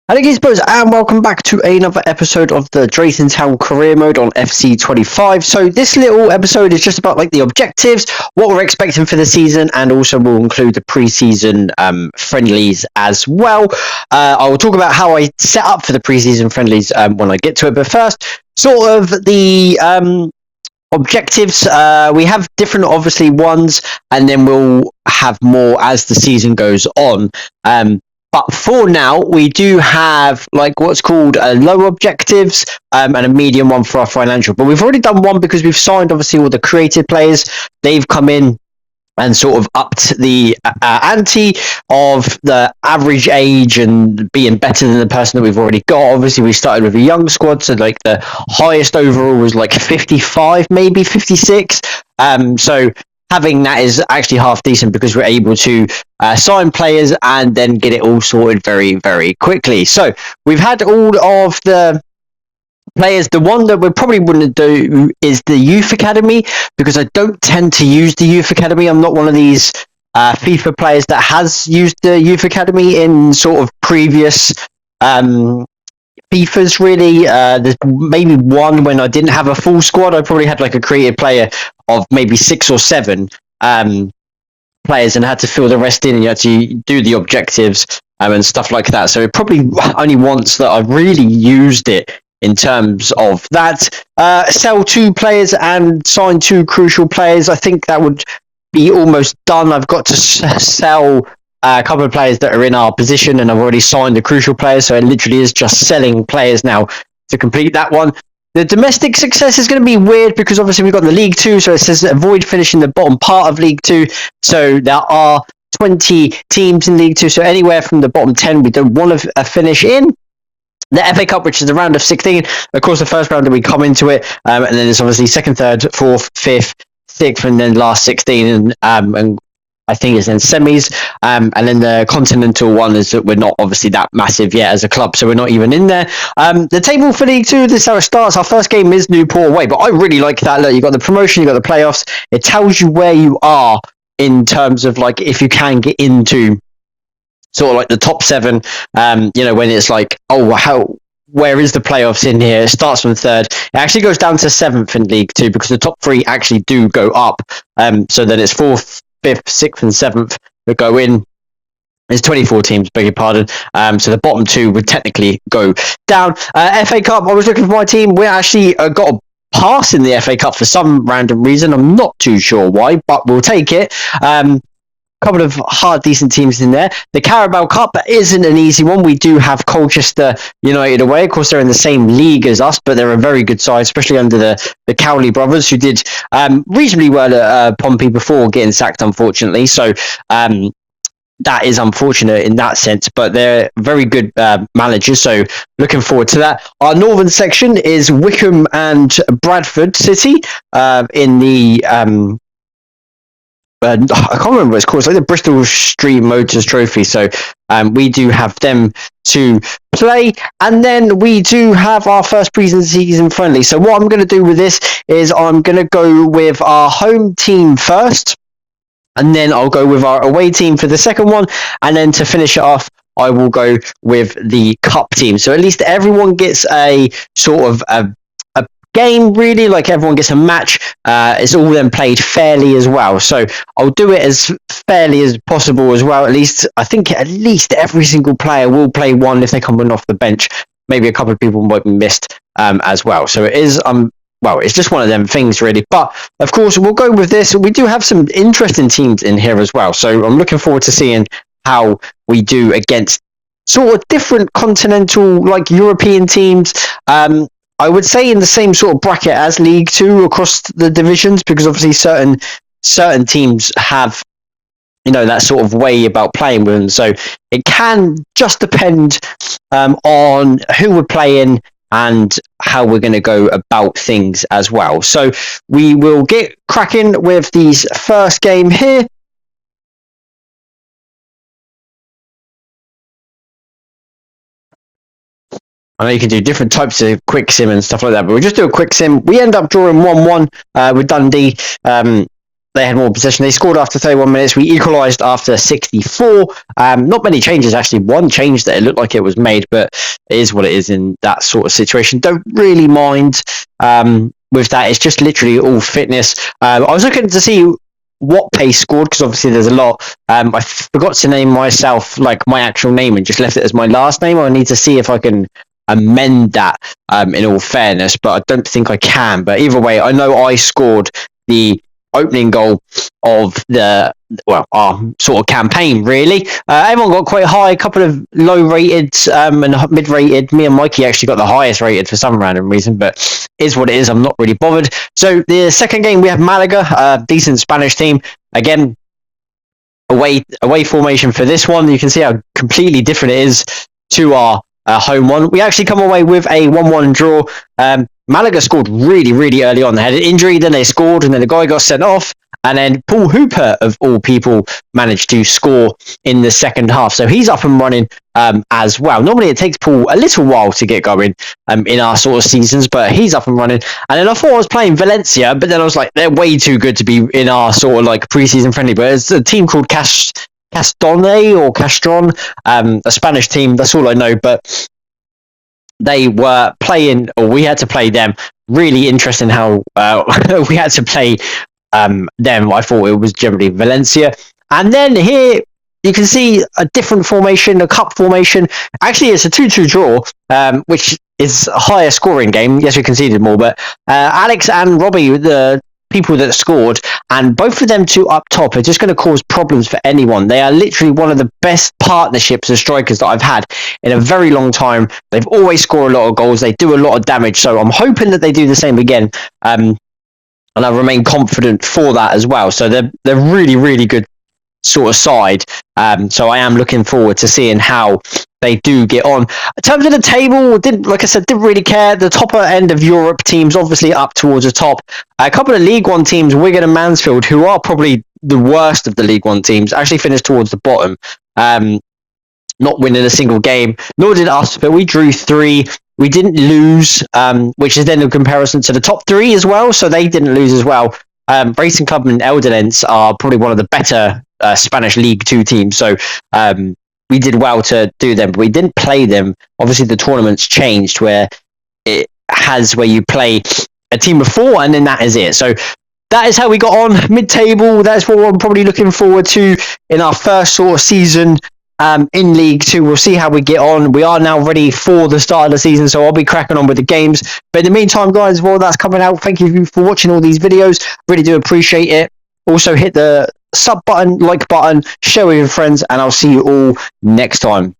Hello guys, and welcome back to another episode of the Drayton Town Career Mode on FC25. So this little episode is just about like the objectives, what we're expecting for the season, and also we'll include the pre-season friendlies as well. I will talk about how I set up for the pre-season friendlies when I get to it. But first, sort of the objectives. We have different, obviously, ones, and then we'll have more as the season goes on. But for now, we do have like what's called low objectives and a medium one for our financial. But we've already done one because we've signed, obviously, all the creative players. They've come in and sort of upped the ante of the average age and being better than the person that we've already got. Obviously, we started with a young squad, so like the highest overall was like 55, maybe 56. So having that is actually half decent because we're able to sign players and then get it all sorted very, very quickly. So we've had all of the players. The one that we probably wouldn't do is the youth academy because I don't tend to use the youth academy. I'm not one of these FIFA players that has used the youth academy in sort of previous FIFAs. Really, there's maybe one when I didn't have a full squad. I probably had like a creative player of maybe 6 or 7 players and had to fill the rest in, and you had to do the objectives and stuff like that. So it probably only once that I've really used it in terms of that. Sell 2 players and sign 2 crucial players. I think that would be almost done. I've got to sell a couple of players that are in our position, and I've already signed the crucial players, so it literally is just selling players now to complete that one. The domestic success is going to be weird because obviously we've got the League 2, so it says avoid finishing the bottom part of League 2. So there are 20 teams in League 2, so anywhere from the bottom 10 we don't want to finish in. The FA Cup, which is the round of 16, of course, the first round that we come into it, and then it's obviously second, third, fourth, fifth, sixth, and then last 16, and I think it's in semis, and then the continental one is that we're not obviously that massive yet as a club, so we're not even in there. The table for League 2, this is how it starts. Our first game is Newport away, but I really like that. Look, you've got the promotion, you've got the playoffs. It tells you where you are in terms of like if you can get into sort of like the top 7, when it's like, where is the playoffs in here? It starts from 3rd. It actually goes down to 7th in League 2 because the top 3 actually do go up. So then it's 4th, 5th, 6th, and 7th that go in. There's 24 teams, beg your pardon. So the bottom 2 would technically go down. FA Cup, I was looking for my team. We actually got a pass in the FA Cup for some random reason. I'm not too sure why, but we'll take it. Couple of hard, decent teams in there. The Carabao Cup isn't an easy one. We do have Colchester United away. Of course, they're in the same league as us, but they're a very good side, especially under the Cowley brothers, who did reasonably well at Pompey before getting sacked, unfortunately. So that is unfortunate in that sense, but they're very good managers, so looking forward to that. Our northern section is Wickham and Bradford City in the... I can't remember what it's called. It's like the Bristol Street Motors Trophy. So we do have them to play. And then we do have our first pre-season friendly. So what I'm going to do with this is I'm going to go with our home team first. And then I'll go with our away team for the second one. And then to finish it off, I will go with the cup team. So at least everyone gets a sort of a game, really, like everyone gets a match. It's all then played fairly as well, so I'll do it as fairly as possible as well. I think at least every single player will play one if they come in off the bench. Maybe a couple of people might be missed as well, so it is it's just one of them things, really. But of course we'll go with this. We do have some interesting teams in here as well, so I'm looking forward to seeing how we do against sort of different continental, like European teams. I would say in the same sort of bracket as League 2 across the divisions, because obviously certain teams have, that sort of way about playing with them. So it can just depend on who we're playing and how we're going to go about things as well. So we will get cracking with these first game here. I know you can do different types of quick sim and stuff like that, but we'll just do a quick sim. We end up drawing 1-1 with Dundee. they had more possession. They scored after 31 minutes. We equalised after 64. Not many changes, actually. One change that it looked like it was made, but it is what it is in that sort of situation. Don't really mind with that. It's just literally all fitness. I was looking to see what pace scored, because obviously there's a lot. I forgot to name myself, like, my actual name, and just left it as my last name. I need to see if I can amend that, in all fairness, but I don't think I can. But either way, I know I scored the opening goal of our sort of campaign, really. Everyone got quite high, a couple of low rated and mid rated. Me and Mikey actually got the highest rated for some random reason, but is what it is. I'm not really bothered. So the second game, we have Malaga, a decent Spanish team. Again, away formation for this one. You can see how completely different it is to our home one. We actually come away with a 1-1 draw. Malaga scored really, really early on. They had an injury, then they scored, and then the guy got sent off. And then Paul Hooper, of all people, managed to score in the second half. So he's up and running as well. Normally it takes Paul a little while to get going in our sort of seasons, but he's up and running. And then I thought I was playing Valencia, but then I was like, they're way too good to be in our sort of like preseason friendly. But it's a team called Castron, a Spanish team. That's all I know. But they were playing, or we had to play them. Really interesting how we had to play them. I thought it was generally Valencia. And then here you can see a different formation, a cup formation. Actually, it's a 2-2 draw, which is a higher scoring game. Yes, we conceded more, but Alex and Robbie, the people that scored, and both of them two up top are just going to cause problems for anyone. They are literally one of the best partnerships of strikers that I've had in a very long time. They've always scored a lot of goals. They do a lot of damage. So I'm hoping that they do the same again. And I remain confident for that as well. So they're really, really good sort of side. So I am looking forward to seeing how they do get on. In terms of the table, didn't really care. The top end of Europe teams obviously up towards the top. A couple of League One teams, Wigan and Mansfield, who are probably the worst of the League One teams, actually finished towards the bottom. Not winning a single game, nor did us, but we drew 3. We didn't lose, which is then in comparison to the top 3 as well, so they didn't lose as well. Racing Club and Eldenens are probably one of the better Spanish League 2 teams, so we did well to do them, but we didn't play them. Obviously, the tournament's changed where you play a team of 4, and then that is it. So that is how we got on mid-table. That's what I'm probably looking forward to in our first sort of season in League 2. We'll see how we get on. We are now ready for the start of the season, so I'll be cracking on with the games. But in the meantime, guys, while that's coming out, thank you for watching all these videos. Really do appreciate it. Also, hit the sub button, like button, share with your friends, and I'll see you all next time.